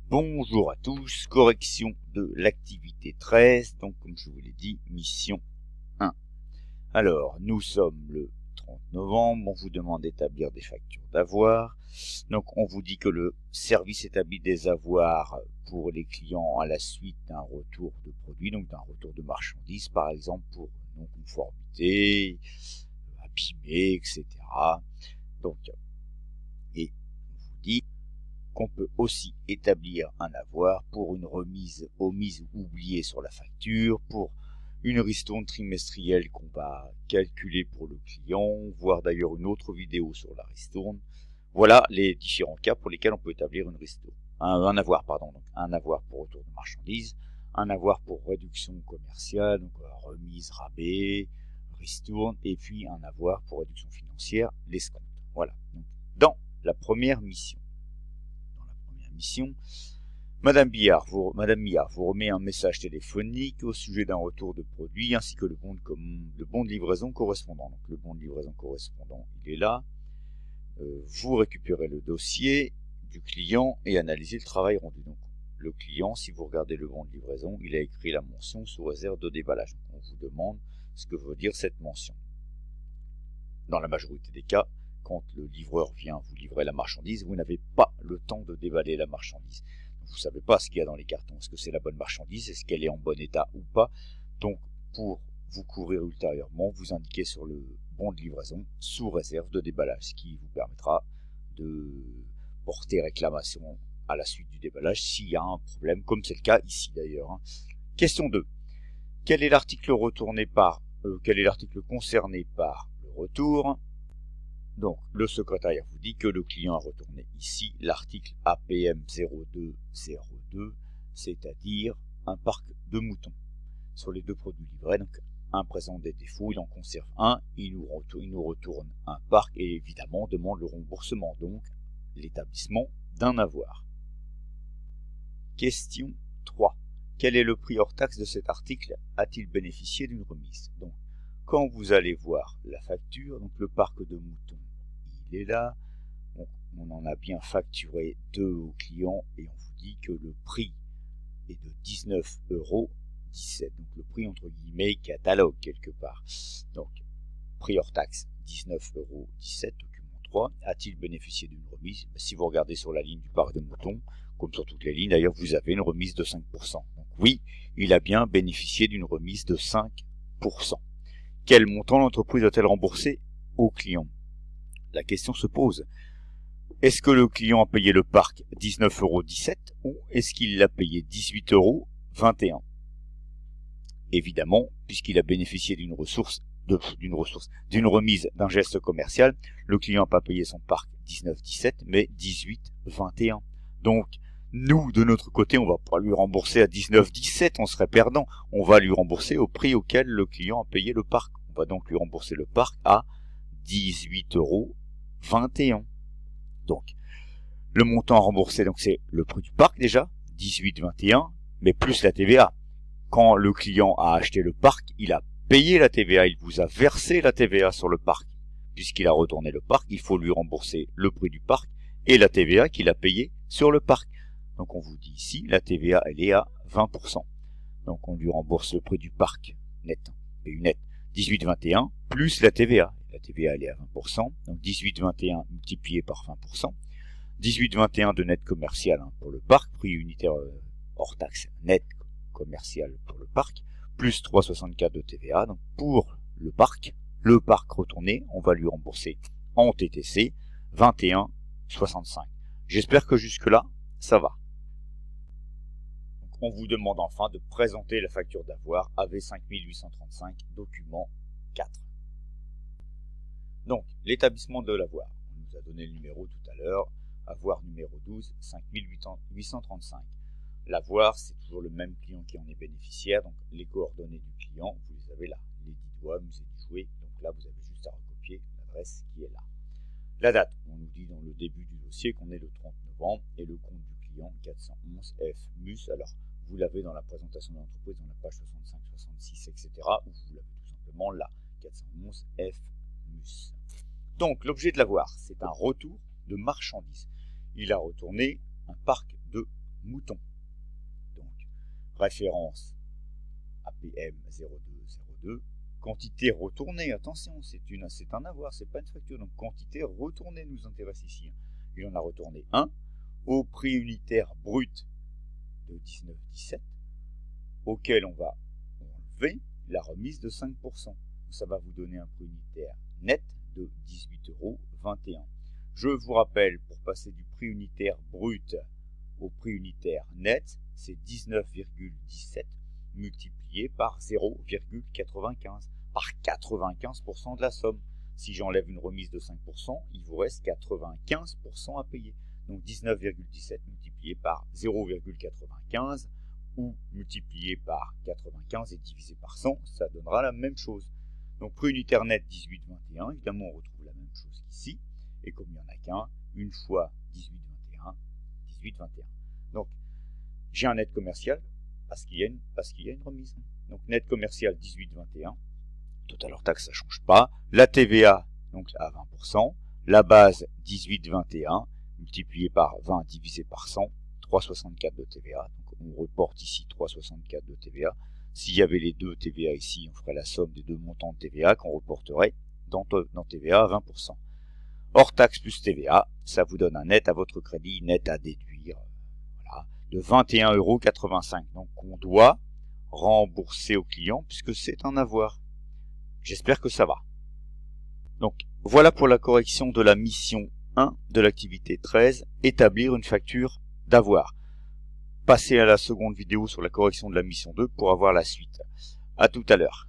Bonjour à tous, correction de l'activité 13, donc comme je vous l'ai dit, mission 1. Alors, nous sommes le 30 novembre, on vous demande d'établir des factures d'avoir. Donc on vous dit que le service établit des avoirs pour les clients à la suite d'un retour de produit, donc d'un retour de marchandises, par exemple pour non-conformité, abîmé, etc. Donc, et on vous dit qu'on peut aussi établir un avoir pour une remise omise ou oubliée sur la facture, pour une ristourne trimestrielle qu'on va calculer pour le client, voir d'ailleurs une autre vidéo sur la ristourne. Voilà les différents cas pour lesquels on peut établir une ristourne. Un avoir pour retour de marchandises, un avoir pour réduction commerciale, donc remise, rabais, ristourne, et puis un avoir pour réduction financière, l'escompte. Voilà. Donc, dans la première mission, Madame Millard vous remet un message téléphonique au sujet d'un retour de produit ainsi que le bon de livraison correspondant. Donc le bon de livraison correspondant, il est là. Vous récupérez le dossier du client et analysez le travail rendu. Donc le client, si vous regardez le bon de livraison, il a écrit la mention sous réserve de déballage. Donc, on vous demande ce que veut dire cette mention. Dans la majorité des cas, quand le livreur vient vous livrer la marchandise, vous n'avez pas le temps de déballer la marchandise. Vous ne savez pas ce qu'il y a dans les cartons. Est-ce que c'est la bonne marchandise? Est-ce qu'elle est en bon état ou pas? Donc, pour vous couvrir ultérieurement, vous indiquez sur le bon de livraison sous réserve de déballage, ce qui vous permettra de porter réclamation à la suite du déballage s'il y a un problème, comme c'est le cas ici d'ailleurs. Question 2. Quel est l'article concerné par le retour? Donc, le secrétariat vous dit que le client a retourné ici l'article APM 0202, c'est-à-dire un parc de moutons. Sur les deux produits livrés, donc un présente des défauts, il en conserve un, il nous retourne un parc et évidemment demande le remboursement, donc l'établissement d'un avoir. Question 3. Quel est le prix hors taxe de cet article? A-t-il bénéficié d'une remise? Donc, quand vous allez voir la facture, donc le parc de moutons, il est là. On en a bien facturé 2 au client et on vous dit que le prix est de 19,17 €. Donc le prix entre guillemets catalogue quelque part. Donc prix hors taxe 19,17 €, document 3. A-t-il bénéficié d'une remise? Si vous regardez sur la ligne du parc de moutons, comme sur toutes les lignes d'ailleurs, vous avez une remise de 5%. Donc oui, il a bien bénéficié d'une remise de 5%. Quel montant l'entreprise doit-elle rembourser au client? La question se pose. Est-ce que le client a payé le parc 19,17 € ou est-ce qu'il l'a payé 18,21 €? Évidemment, puisqu'il a bénéficié d'une remise d'un geste commercial, le client n'a pas payé son parc 19,17 mais 18,21 €. Donc, nous, de notre côté, on va pas lui rembourser à 19,17, on serait perdant. On va lui rembourser au prix auquel le client a payé le parc. On va donc lui rembourser le parc à 18,21 €. Donc, le montant remboursé, donc c'est le prix du parc déjà, 18,21, mais plus la TVA. Quand le client a acheté le parc, il a payé la TVA, il vous a versé la TVA sur le parc. Puisqu'il a retourné le parc, il faut lui rembourser le prix du parc et la TVA qu'il a payé sur le parc. Donc on vous dit ici, la TVA elle est à 20%. Donc on lui rembourse le prix du parc net, PU net, 18,21 plus la TVA. La TVA elle est à 20%, donc 18,21 multiplié par 20%. 18,21 de net commercial pour le parc, prix unitaire hors taxe net commercial pour le parc, plus 3,64 de TVA. Donc pour le parc retourné, on va lui rembourser en TTC 21,65. J'espère que jusque-là, ça va. Donc on vous demande enfin de présenter la facture d'avoir AV5835, document 4. Donc, l'établissement de l'avoir. On nous a donné le numéro tout à l'heure, avoir numéro 12, 5835. L'avoir, c'est toujours le même client qui en est bénéficiaire, donc les coordonnées du client, vous les avez là. Les 10 doigts, musée du jouet, donc là vous avez juste à recopier l'adresse qui est là. La date, on nous dit dans le début du dossier qu'on est le 30 novembre et le compte du client 411 F MUS. Alors, vous l'avez dans la présentation de l'entreprise, dans la page 65, 66, etc. ou vous l'avez tout simplement là, 411 F MUS. Donc, l'objet de l'avoir, c'est un retour de marchandises. Il a retourné un parc de mouton. Donc, référence APM 0202, quantité retournée, attention, c'est un avoir, c'est pas une facture, donc quantité retournée nous intéresse ici. Il en a retourné 1 au prix unitaire brut de 19,17, auquel on va enlever la remise de 5%. Ça va vous donner un prix unitaire net de 18,21 €. Je vous rappelle, pour passer du prix unitaire brut au prix unitaire net, c'est 19,17 multiplié par 0,95, par 95% de la somme. Si j'enlève une remise de 5%, il vous reste 95% à payer. Donc 19,17 multiplié par 0,95 ou multiplié par 95 et divisé par 100, ça donnera la même chose. Donc prix unitaire net 18,21, évidemment on retrouve la même chose qu'ici, et comme il n'y en a qu'un, une fois 18,21, 18,21. Donc j'ai un net commercial parce qu'il y a une remise. Donc net commercial 18,21, total hors taxe ça ne change pas, la TVA donc à 20%, la base 18,21 multiplié par 20 divisé par 100, 3,64 de TVA. Donc on reporte ici 3,64 de TVA. S'il y avait les deux TVA ici, on ferait la somme des deux montants de TVA qu'on reporterait dans TVA à 20%. Hors taxe plus TVA, ça vous donne un net à votre crédit, net à déduire, voilà, de 21,85 €. Donc on doit rembourser au client puisque c'est un avoir. J'espère que ça va. Donc voilà pour la correction de la mission 1 de l'activité 13, établir une facture d'avoir. Passez à la seconde vidéo sur la correction de la mission 2 pour avoir la suite. À tout à l'heure.